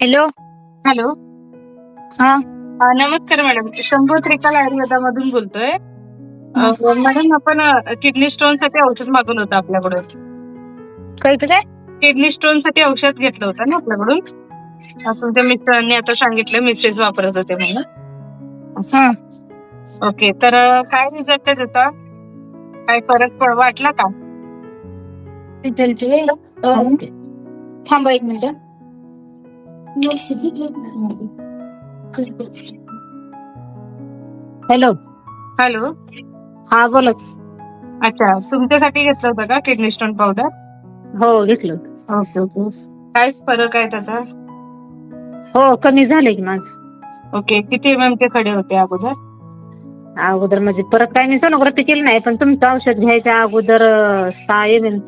Hello. Hello. हा. नमस्कार madam, Shambhu त्रिकाल आयुर्वेदामधून बोलतोय. मॅडम, आपण किडनी स्टोन साठी औषध मागवलं होतं आपल्याकडून. कळतं काय? किडनी स्टोन साठी औषध घेतलं होतं ना आपल्याकडून. असं त्या मित्रांनी आता सांगितलं, मिसेस वापरत होते म्हणून. हा. ओके, तर काय रिझल्ट होता? काय फरक वाटला का? थांबा एक मिनिट. हॅलो. हॅलो. हा बोलच. अच्छा, तुमच्यासाठी घेतलं होतं का किडनी स्टोन पावडर? हो घेतलं. Okay okay. काय फरक आहे त्याचा? हो, कमी झालंय की माझं. ओके, किती MM चे खडे होते अगोदर? अगोदर म्हणजे परत काय नाही, सोनोग्राफी केली नाही, पण तुमचं औषध घ्यायच्या अगोदर 6 MM.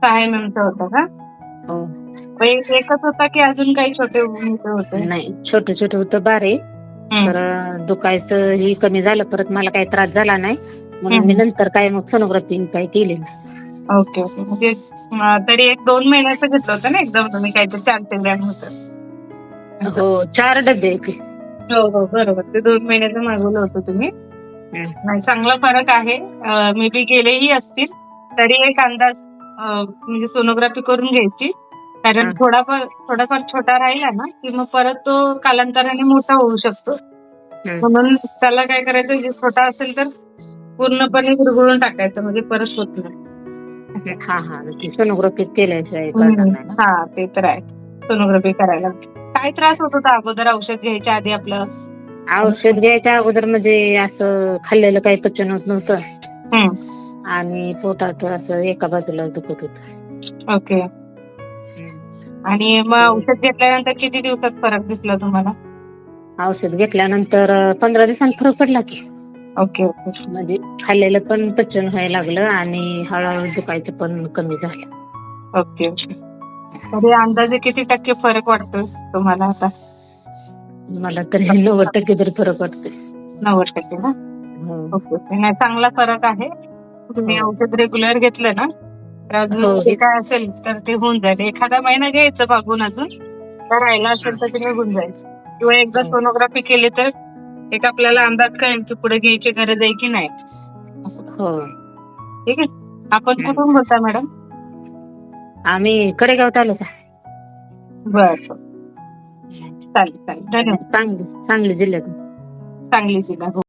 6 MM चा होता का? हो. एकच होता की अजून काही छोटे मोठे होते? नाही, छोटे छोटे होतं बारीक. तर दुखायचं ही कमी झालं, परत मला काही त्रास झाला नाही म्हणून मी नंतर काय मग सोनोग्राफी काही केली. Okay okay. म्हणजे तरी 1-2 महिन्याचं घेतलं होतं ना एकदम तुम्ही, काय 4 ग्रॅमनुसार? हो, 4 डबे. हो हो बरोबर, ते 2 महिन्याचं मागवलं होतं तुम्ही. नाही, चांगला फरक आहे. मे बी गेलेही असतील, तरी एक अंदाज म्हणजे सोनोग्राफी करून घ्यायची. कारण थोडाफार छोटा राहिला ना की मग परत तो कालांतराने मोठा होऊ शकतो. म्हणून त्याला काय करायचं, जे छोटा असेल तर पूर्णपणे गुरगुळून टाकायचं, म्हणजे परत होत नाही. हा हा, सोनोग्राफी केल्याशिवाय हा, ते तर आहे. सोनोग्राफी करायला. काय त्रास होत होता अगोदर औषध घ्यायच्या आधी आपलं? औषध घ्यायच्या अगोदर म्हणजे असं खाल्लेलं काही पचन होत नव्हतं आणि पोटात असं एका बाजूला दुखत होत. ओके. आणि मग औषध घेतल्यानंतर किती दिवसात फरक दिसला तुम्हाला? औषध घेतल्यानंतर 15 दिवसांनी फरक पडला की. Okay okay. म्हणजे खाल्लेलं पण पचन व्हायला लागलं आणि हळूहळू दुखायचं पण कमी झालं. Okay okay. तरी अंदाजे किती टक्के फरक वाटतोय तुम्हाला आता? मला तर 90% तरी फरक वाटतोय. 90% ना? Okay okay. नाही, चांगला फरक आहे. तुम्ही औषध रेग्युलर घेतलं ना तर अजून काय असेल तर ते होऊन जाईल. एखादा महिना घ्यायचं मागून, अजून तर राहिला असेल तर ते निघून जाईल. किंवा एकदा सोनोग्राफी केली तर एक आपल्याला अंदाज कळेल की पुढे घ्यायची गरज आहे की नाही. ठीक आहे. आपण कुठून बोलता मॅडम? आम्ही कडेगाव तालुका. बस, चालेल चालेल. धन्यवाद. सांगली जिल्ह्यात. सांगली जिल्हा.